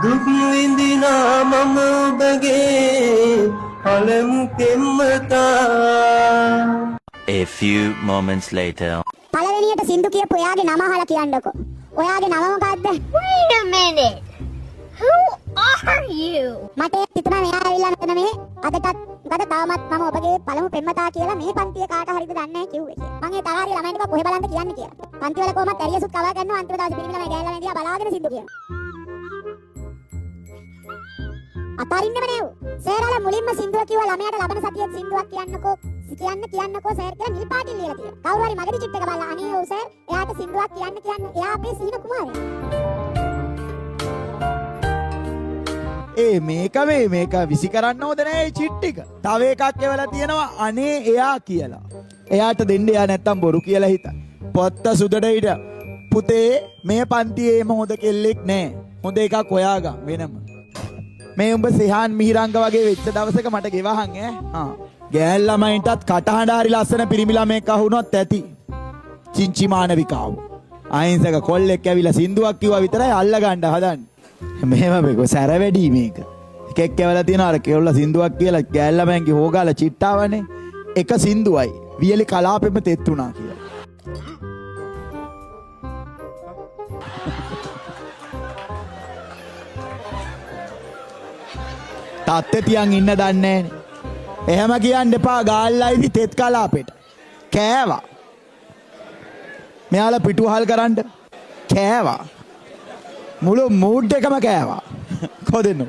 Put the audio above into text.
දුක් විඳිනා මම ඔබගේ පළමු පෙම්වතා. A few moments later. පළවෙනියට සින්දු කියපු එයාගේ නම අහලා කියන්නකෝ. ඔයාගේ නම මොකද්ද? Wait a minute. Who are you? මට හිතුණා මෙයා ඇවිල්ලා මෙතන මේ අදටත් මොකද තාමත් මම ඔබගේ පළමු පෙම්වතා කියලා මේ පන්තියේ කාට හරිද දන්නේ නැහැ කිව්වේ කියලා. මම ඒ තරහරිය ළමයින්ට කිව්වා කොහෙ බලන්ද කියන්නේ කියලා. පන්ති වල කොහමත් ඇරියසුත් කවා ගන්නවා අන්තිම දවසේ පිරිමි ළමයි ගෑල් ළමයි දිහා බලාගෙන සින්දු කියනවා. අතරින්නෙම නේව. සේරාලා මුලින්ම සින්දුව කිව්වා ළමයාට ලබන සතියේ සින්දුවක් කියන්නකෝ සර් කියලා නිල් පාටින් ලියලා තියෙනවා. කවුරු හරි මගේ චිට් එක බලලා අනේ ඔව් සර් එයාට සින්දුවක් කියන්න එයා අපේ සීන කුමාරයා. මේක විසි කරන්න ඕද නෑ චිට් එක. තව එකක් එවලා තියෙනවා අනේ එයා කියලා. එයාට දෙන්න එයා නැත්තම් බොරු කියලා හිතන. පොත්ත සුදට හිට පුතේ මේ පන්තියේ එහෙම හොඳ කෙල්ලෙක් නෑ. හොඳ එකක් හොයාගන්න වෙනම. මේ උඹ සිහාන් මිහිරංග වගේ වෙච්ච දවසක මට ගෙවහන් ඈ. ගෑල් ළමයින්ටත් කටහඬ හරි ලස්සන පිරිමි ළමෙක් අහුනොත් ඇති. චින්චි මානවිකාව. අහිංසක කොල්ලෙක් ඇවිල්ලා සින්දුවක් කිව්වා විතරයි අල්ල ගන්න හදන්නේ. මෙහෙම බේකෝ සැර වැඩි මේක. එකෙක් ඇවලා තියෙනවා අර කෙල්ල සින්දුවක් කියලා ගෑල් ළමයන්ගේ හොගාලා චිට්ටාවනේ. එක සින්දුවයි වියලි කලාපෙම තෙත් වුණා කියලා. තාත්තේ තියන් ඉන්න දන්නේ නෑනේ. එහෙම කියන්න එපා ගාල්ලායිදි තෙත් කලාපෙට. කෑවා. මෙයාලා පිටුවහල් කරන්න කෑවා. මුළු මූඩ් එකම කෑවා. කොහෙන්ද?